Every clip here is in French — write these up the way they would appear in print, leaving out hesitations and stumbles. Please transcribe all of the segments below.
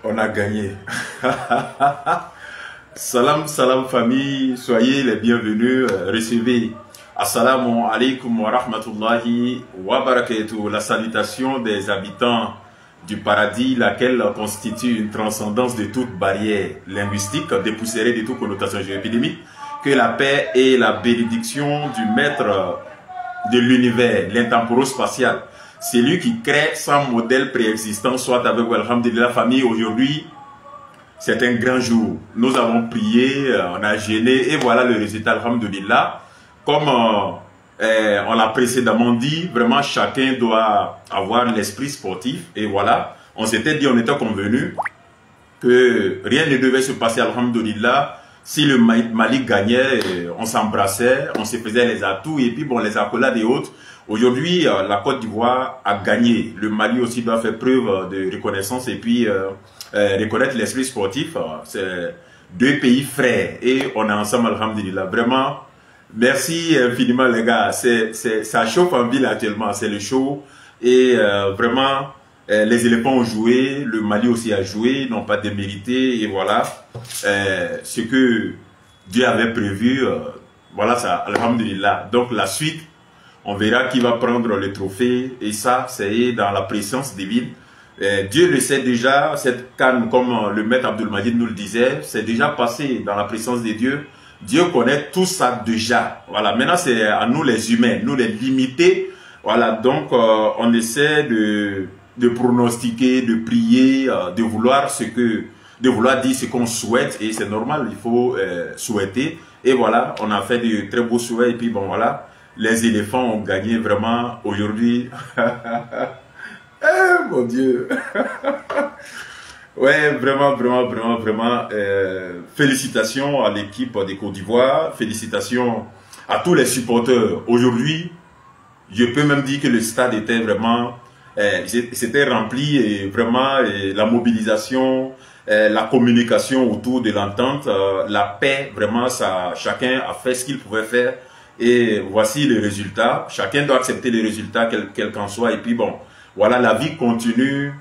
On a gagné. Salam, salam famille, soyez les bienvenus, recevez. Assalamu alaikum wa rahmatullahi wa barakatuh. La salutation des habitants du paradis, laquelle constitue une transcendance de toute barrière linguistique, dépoussiérée de toute connotation géoépidémique. Que la paix et la bénédiction du maître de l'univers, l'intemporel-spatial, c'est lui qui crée sans modèle préexistant, soit avec vous, alhamdulillah, famille. Aujourd'hui, c'est un grand jour. Nous avons prié, on a jeûné et voilà le résultat, alhamdulillah. Comme on l'a précédemment dit, vraiment chacun doit avoir l'esprit sportif. Et voilà, on s'était dit, on était convenu que rien ne devait se passer, alhamdulillah. Si le Mali gagnait, on s'embrassait, on se faisait les atouts et puis bon, les accolades et autres. Aujourd'hui, la Côte d'Ivoire a gagné. Le Mali aussi doit faire preuve de reconnaissance et puis reconnaître l'esprit sportif. C'est deux pays frères et on est ensemble, alhamdulillah. Vraiment, merci infiniment les gars. Ça chauffe en ville actuellement, c'est le show. Et vraiment, les éléphants ont joué, le Mali aussi a joué, n'ont pas démérité. Et voilà, ce que Dieu avait prévu, voilà ça, alhamdulillah. Donc la suite, on verra qui va prendre le trophée. Et ça, c'est dans la présence divine. Dieu le sait déjà, cette canne, comme le maître Abdul Majid nous le disait, c'est déjà passé dans la présence de Dieu. Dieu connaît tout ça déjà. Voilà, maintenant c'est à nous les humains, nous les limités. Voilà, donc on essaie de pronostiquer, de prier, de vouloir dire ce qu'on souhaite. Et c'est normal, il faut souhaiter. Et voilà, on a fait de très beaux souhaits. Et puis bon, voilà, les éléphants ont gagné vraiment aujourd'hui. Eh, mon Dieu. Ouais, vraiment, félicitations à l'équipe de Côte d'Ivoire, félicitations à tous les supporters. Aujourd'hui, je peux même dire que le stade était vraiment, c'était rempli et vraiment la mobilisation, la communication autour de l'entente, la paix, vraiment, ça, chacun a fait ce qu'il pouvait faire et voici le résultat. Chacun doit accepter les résultats, quel qu'en soit, et puis bon, voilà, la vie continue.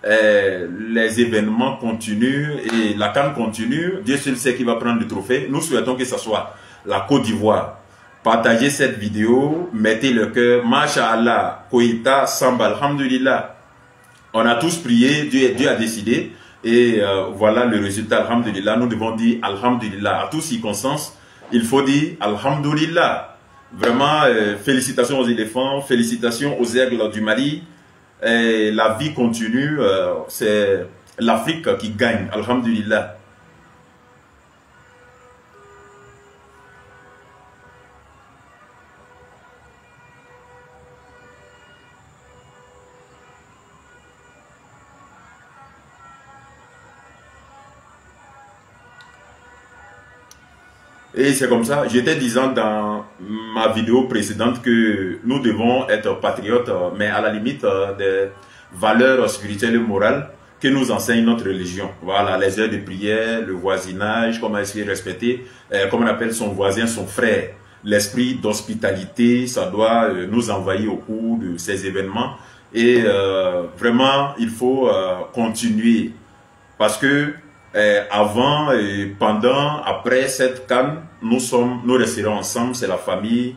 Les événements continuent et la CAN continue. Dieu seul sait qui va prendre le trophée. Nous souhaitons que ce soit la Côte d'Ivoire. Partagez cette vidéo, mettez le cœur. Masha'Allah, Koïta, Samba, alhamdulillah. On a tous prié, Dieu a décidé. Et voilà le résultat, alhamdulillah. Nous devons dire alhamdulillah. À toutes circonstances, il faut dire alhamdulillah. Vraiment, félicitations aux éléphants, félicitations aux aigles du Mali. Et la vie continue, c'est l'Afrique qui gagne, alhamdulillah. Et c'est comme ça, j'étais disant dans ma vidéo précédente que nous devons être patriotes, mais à la limite des valeurs spirituelles et morales que nous enseigne notre religion. Voilà, les heures de prière, le voisinage, comment essayer de respecter, comment on appelle son voisin, son frère. L'esprit d'hospitalité, ça doit nous envahir au cours de ces événements. Et vraiment, il faut continuer parce que avant, et pendant, après cette CAN, nous resterons ensemble, c'est la famille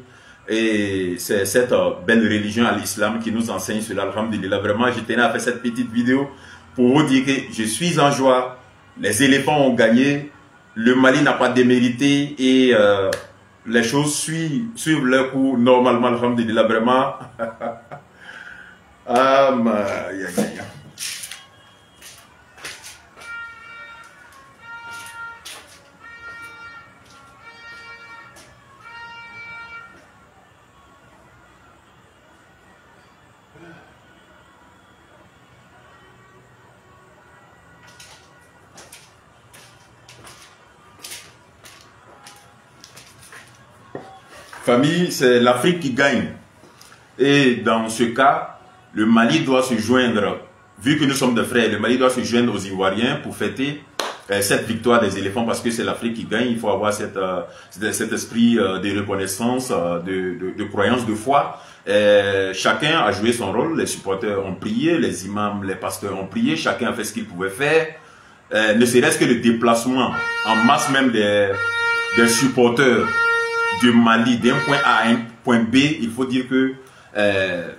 et c'est cette belle religion à l'islam qui nous enseigne cela, alhamdulillah. Vraiment, je tenais à faire cette petite vidéo pour vous dire que je suis en joie, les éléphants ont gagné, le Mali n'a pas démérité et les choses suivent leur cours normalement, alhamdulillah, vraiment. Ah, famille, c'est l'Afrique qui gagne. Et dans ce cas, le Mali doit se joindre, vu que nous sommes des frères, le Mali doit se joindre aux Ivoiriens pour fêter cette victoire des éléphants parce que c'est l'Afrique qui gagne. Il faut avoir cet esprit de reconnaissance, de croyance, de foi. Chacun a joué son rôle, les supporters ont prié, les imams, les pasteurs ont prié, chacun a fait ce qu'il pouvait faire. ne serait-ce que le déplacement en masse même des supporters du Mali d'un point A à un point B, il faut dire que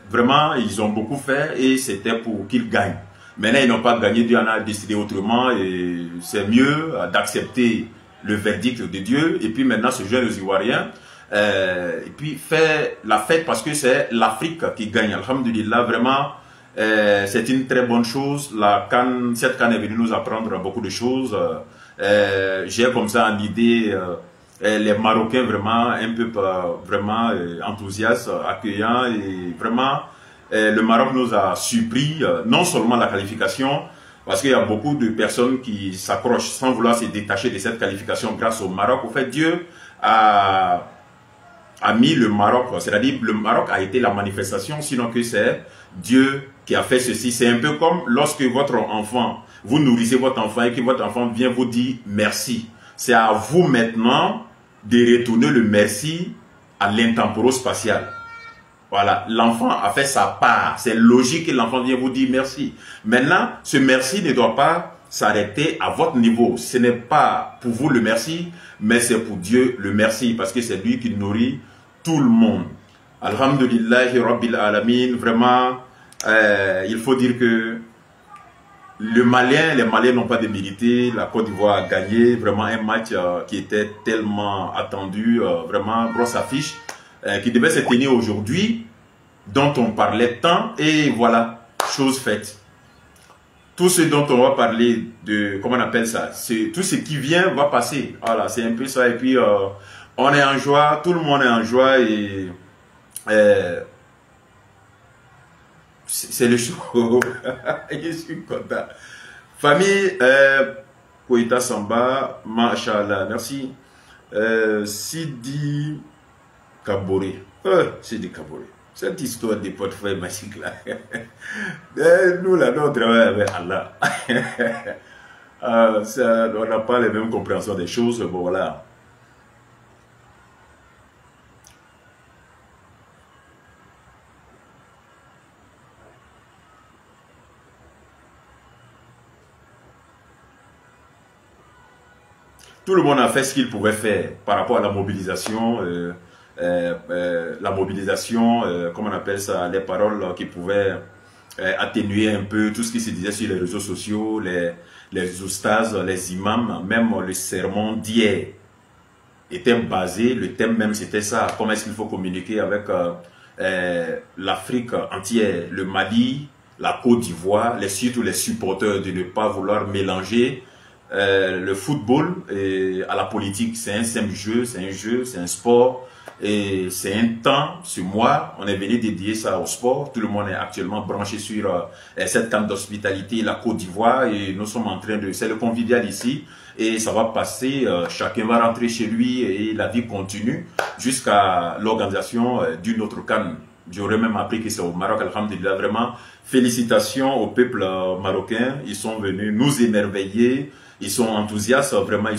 vraiment ils ont beaucoup fait et c'était pour qu'ils gagnent. Maintenant ils n'ont pas gagné, Dieu en a décidé autrement et c'est mieux d'accepter le verdict de Dieu et puis maintenant se joindre aux Ivoiriens et puis faire la fête parce que c'est l'Afrique qui gagne. Alhamdulillah, vraiment c'est une très bonne chose. Cette CAN est venue nous apprendre beaucoup de choses. J'ai comme ça en idée les Marocains vraiment un peu vraiment enthousiastes, accueillants et vraiment le Maroc nous a surpris, non seulement la qualification, parce qu'il y a beaucoup de personnes qui s'accrochent sans vouloir se détacher de cette qualification grâce au Maroc. Au fait, Dieu a mis le Maroc, c'est-à-dire le Maroc a été la manifestation, sinon que c'est Dieu qui a fait ceci. C'est un peu comme lorsque votre enfant, vous nourrissez votre enfant et que votre enfant vient vous dire merci. C'est à vous maintenant de retourner le merci à l'intemporo-spatial. Voilà, l'enfant a fait sa part. C'est logique que l'enfant vienne vous dire merci. Maintenant, ce merci ne doit pas s'arrêter à votre niveau. Ce n'est pas pour vous le merci, mais c'est pour Dieu le merci, parce que c'est lui qui nourrit tout le monde. Alhamdulillahi Rabbil Alamin. Vraiment, il faut dire que les Maliens n'ont pas démérité. La Côte d'Ivoire a gagné vraiment un match qui était tellement attendu, vraiment grosse affiche, qui devait se tenir aujourd'hui, dont on parlait tant, et voilà, chose faite. Tout ce dont on va parler de, comment on appelle ça, tout ce qui vient va passer. Voilà, c'est un peu ça. Et puis, on est en joie, tout le monde est en joie et c'est le show. Je suis content. Famille, Koïta Samba, Masha'Allah, merci. Sidi Kabore. Sidi Kabore. Cette histoire des portefeuilles magiques là. Nous là, nous on travaille avec Allah. On n'a pas les mêmes compréhensions des choses. Bon voilà. Tout le monde a fait ce qu'il pouvait faire par rapport à la mobilisation. Comment on appelle ça, les paroles qui pouvaient atténuer un peu tout ce qui se disait sur les réseaux sociaux, les oustas, les imams, même le sermon d'hier était basé, le thème même c'était ça, comment est-ce qu'il faut communiquer avec l'Afrique entière, le Mali, la Côte d'Ivoire, surtout les supporters de ne pas vouloir mélanger le football à la politique. C'est un simple jeu, c'est un sport. Et c'est un temps, ce mois, on est venu dédier ça au sport. Tout le monde est actuellement branché sur cette camp d'hospitalité, la Côte d'Ivoire. Et nous sommes en train de... C'est le convivial ici. Et ça va passer, chacun va rentrer chez lui et la vie continue jusqu'à l'organisation d'une autre CAN. J'aurais même appris que c'est au Maroc, alhamdulillah. Vraiment, félicitations au peuple marocain. Ils sont venus nous émerveiller. Ils sont enthousiastes. Vraiment,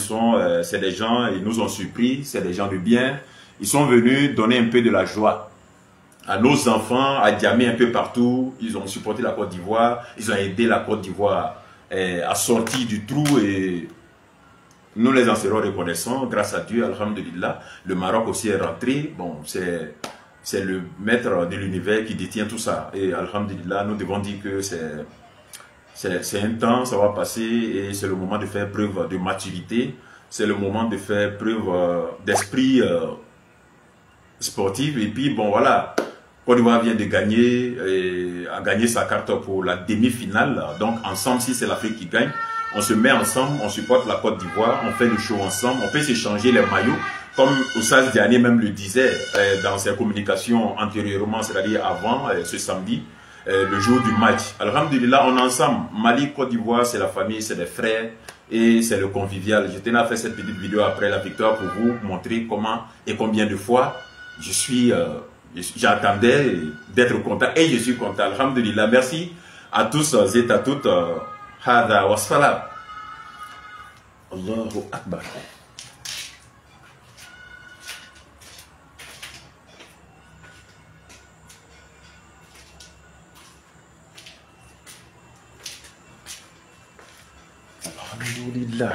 c'est des gens, ils nous ont surpris. C'est des gens de bien. Ils sont venus donner un peu de la joie à nos enfants, à Diamé un peu partout. Ils ont supporté la Côte d'Ivoire. Ils ont aidé la Côte d'Ivoire à sortir du trou et nous les en serons reconnaissants. Grâce à Dieu, alhamdulillah. Le Maroc aussi est rentré. Bon, c'est le maître de l'univers qui détient tout ça. Et alhamdulillah, nous devons dire que c'est un temps, ça va passer et c'est le moment de faire preuve de maturité. C'est le moment de faire preuve d'esprit sportive. Et puis bon voilà, Côte d'Ivoire vient de gagner a gagné sa carte pour la demi-finale. Donc ensemble, si c'est l'Afrique qui gagne, on se met ensemble, on supporte la Côte d'Ivoire, on fait le show ensemble, on peut s'échanger les maillots comme Oussas Diané même le disait dans ses communications antérieurement, c'est-à-dire avant ce samedi, le jour du match. Alhamdulillah, on est ensemble. Mali, Côte d'Ivoire, c'est la famille, c'est des frères et c'est le convivial. Je tenais à faire cette petite vidéo après la victoire pour vous montrer comment et combien de fois j'attendais d'être content et je suis content. Alhamdulillah. Merci à tous et à toutes. Hada wa salam. Allahu Akbar. Alhamdulillah.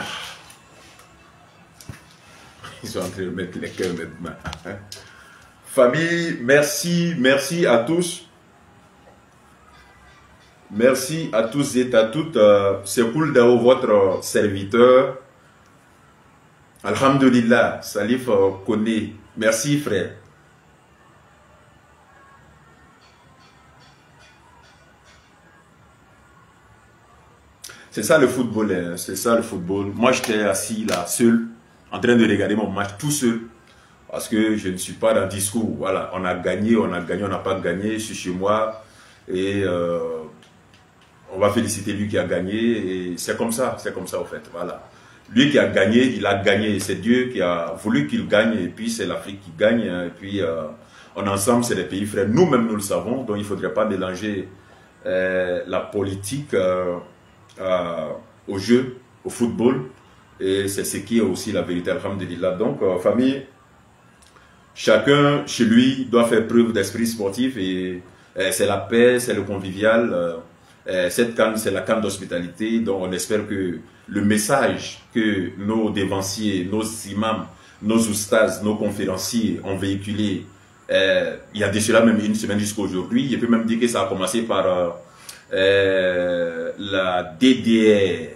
Ils sont en train de mettre les cœurs maintenant. Famille, merci à tous. Merci à tous et à toutes. C'est cool d'avoir votre serviteur. Alhamdulillah, Salif Kone. Merci frère. C'est ça le football, hein. C'est ça le football. Moi j'étais assis là, seul, en train de regarder mon match tout seul. Parce que je ne suis pas dans le discours. Voilà, on a gagné, on n'a pas gagné, je suis chez moi. Et on va féliciter lui qui a gagné. Et c'est comme ça en fait. Voilà. Lui qui a gagné, il a gagné. C'est Dieu qui a voulu qu'il gagne. Et puis c'est l'Afrique qui gagne. Et puis on ensemble, c'est les pays frères. Nous-mêmes, nous le savons. Donc il ne faudrait pas mélanger la politique au jeu, au football. Et c'est ce qui est aussi la vérité. Alhamdulillah. Donc famille, chacun chez lui doit faire preuve d'esprit sportif. Et c'est la paix, c'est le convivial. Cette CAN, c'est la CAN d'hospitalité. Donc on espère que le message que nos dévanciers, nos imams, nos oustas, nos conférenciers ont véhiculé, il y a de cela même une semaine jusqu'à aujourd'hui. Je peux même dire que ça a commencé par la DDR,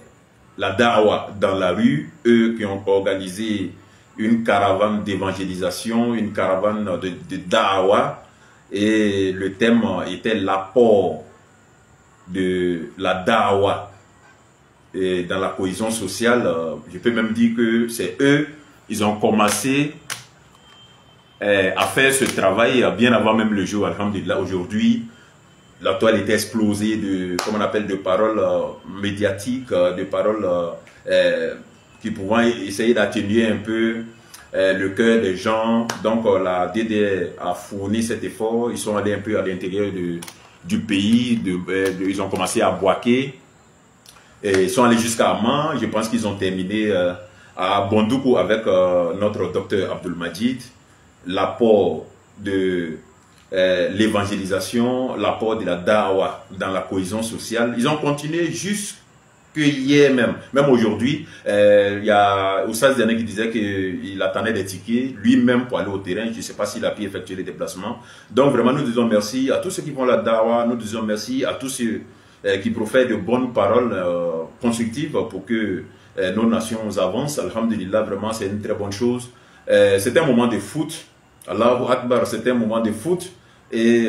la Dawa dans la rue, eux qui ont organisé une caravane d'évangélisation, une caravane de Dawa, et le thème était l'apport de la Dawa et dans la cohésion sociale. Je peux même dire que c'est eux, ils ont commencé à faire ce travail bien avant même le jour. Alhamdulillah, aujourd'hui, la toile est explosée de, comment on appelle, de paroles médiatiques, de paroles qui pourront essayer d'atténuer un peu le cœur des gens. Donc la DDR a fourni cet effort. Ils sont allés un peu à l'intérieur du pays. Ils ont commencé à boaquer. Et ils sont allés jusqu'à Amman. Je pense qu'ils ont terminé à Bondoukou avec notre docteur Abdul Majid. L'apport de l'évangélisation, l'apport de la Dawa dans la cohésion sociale. Ils ont continué jusqu'à hier même. Même aujourd'hui, il y a Oussaz Diané qui disait qu'il attendait des tickets lui-même pour aller au terrain. Je ne sais pas s'il a pu effectuer les déplacements. Donc vraiment, nous disons merci à tous ceux qui font la Dawa. Nous disons merci à tous ceux qui profèrent de bonnes paroles constructives pour que nos nations avancent. Alhamdulillah, vraiment, c'est une très bonne chose. C'est un moment de foot. Allahu Akbar, c'est un moment de foot. Et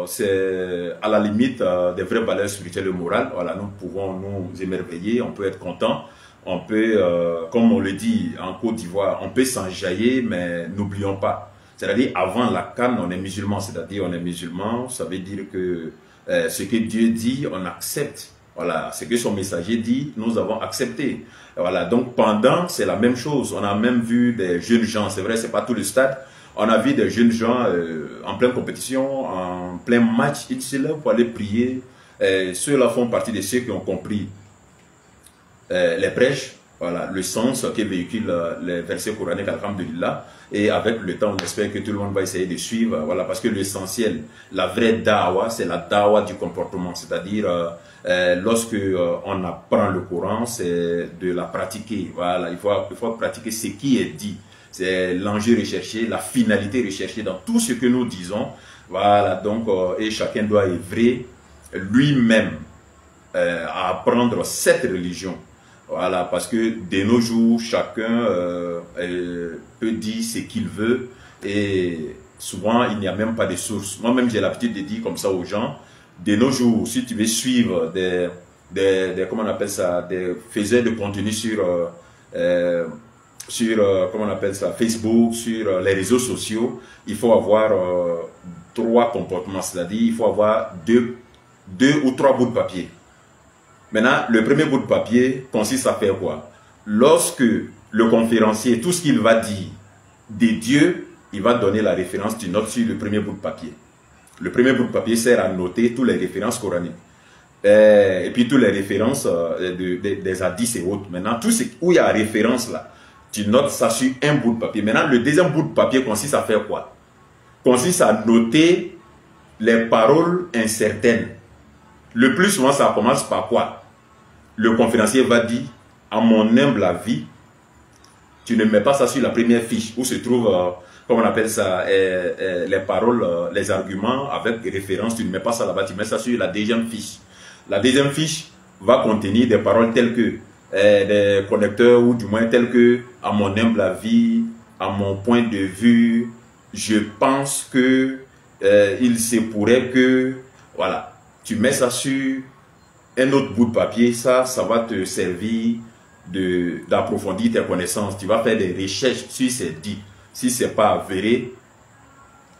c'est à la limite des vraies valeurs spirituelles et morales. Voilà, nous pouvons nous émerveiller, on peut être content, on peut, comme on le dit en Côte d'Ivoire, on peut s'enjailler, mais n'oublions pas. C'est-à-dire, avant la CAN, on est musulman, c'est-à-dire on est musulman, ça veut dire que ce que Dieu dit, on accepte. Voilà, ce que son messager dit, nous avons accepté. Voilà, donc pendant, c'est la même chose. On a même vu des jeunes gens, c'est vrai, c'est pas tout le stade. On a vu des jeunes gens en pleine compétition, en plein match, ils se lèvent pour aller prier. Ceux-là font partie de ceux qui ont compris les prêches, voilà, le sens que véhiculent les versets coraniques, alhamdulillah. Et avec le temps, on espère que tout le monde va essayer de suivre, voilà, parce que l'essentiel, la vraie dawa, c'est la dawa du comportement. C'est-à-dire, lorsque on apprend le Coran, c'est de la pratiquer. Voilà, il faut pratiquer ce qui est dit. C'est l'enjeu recherché, la finalité recherchée dans tout ce que nous disons. Voilà, donc, et chacun doit œuvrer lui-même à apprendre cette religion. Voilà, parce que de nos jours, chacun peut dire ce qu'il veut et souvent, il n'y a même pas de source. Moi-même, j'ai l'habitude de dire comme ça aux gens, de nos jours, si tu veux suivre comment on appelle ça, des faiseurs de contenu sur comment on appelle ça, Facebook, sur les réseaux sociaux, il faut avoir 3 comportements, c'est-à-dire il faut avoir deux ou 3 bouts de papier. Maintenant, le premier bout de papier consiste à faire quoi? Lorsque le conférencier, tout ce qu'il va dire des dieux, il va donner la référence d'une note sur le premier bout de papier. Le premier bout de papier sert à noter toutes les références coraniques. Et puis toutes les références des hadiths et autres. Maintenant, tout ce où il y a référence là, tu notes ça sur un bout de papier. Maintenant, le deuxième bout de papier consiste à faire quoi? Consiste à noter les paroles incertaines. Le plus souvent, ça commence par quoi? Le conférencier va dire, à mon humble avis, tu ne mets pas ça sur la première fiche où se trouve, comment on appelle ça, les paroles, les arguments avec référence. Tu ne mets pas ça là-bas, tu mets ça sur la deuxième fiche. La deuxième fiche va contenir des paroles telles que des connecteurs, ou du moins telles que, à mon humble avis, à mon point de vue, je pense que il se pourrait que, voilà, tu mets ça sur un autre bout de papier. Ça va te servir d'approfondir tes connaissances. Tu vas faire des recherches sur ces dits. Si c'est pas avéré,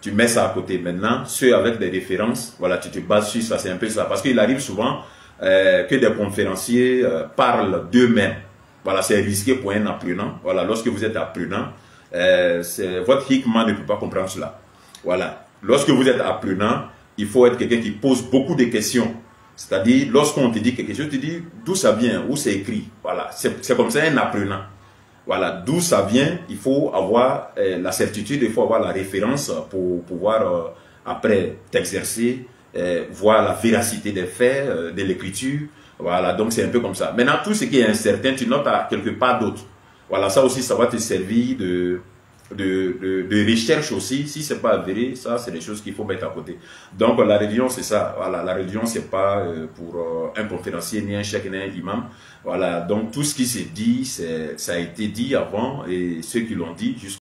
tu mets ça à côté. Maintenant, ceux avec des références, voilà, tu te bases sur ça. C'est un peu ça. Parce qu'il arrive souvent que des conférenciers parlent d'eux-mêmes. Voilà, c'est risqué pour un apprenant. Voilà, lorsque vous êtes apprenant, votre hikma ne peut pas comprendre cela. Voilà, lorsque vous êtes apprenant, il faut être quelqu'un qui pose beaucoup de questions. C'est-à-dire, lorsqu'on te dit quelque chose, tu dis d'où ça vient, où c'est écrit. Voilà, c'est comme ça un apprenant. Voilà, d'où ça vient, il faut avoir la certitude, il faut avoir la référence pour pouvoir après t'exercer, voir la véracité des faits, de l'écriture. Voilà, donc c'est un peu comme ça. Maintenant, tout ce qui est incertain, tu notes à quelque part d'autre. Voilà, ça aussi, ça va te servir de recherche aussi. Si c'est pas avéré, ça, c'est des choses qu'il faut mettre à côté. Donc, la religion, c'est ça. Voilà, la religion, c'est pas pour un conférencier, ni un cheikh, ni un imam. Voilà, donc tout ce qui s'est dit, ça a été dit avant, et ceux qui l'ont dit, jusqu'à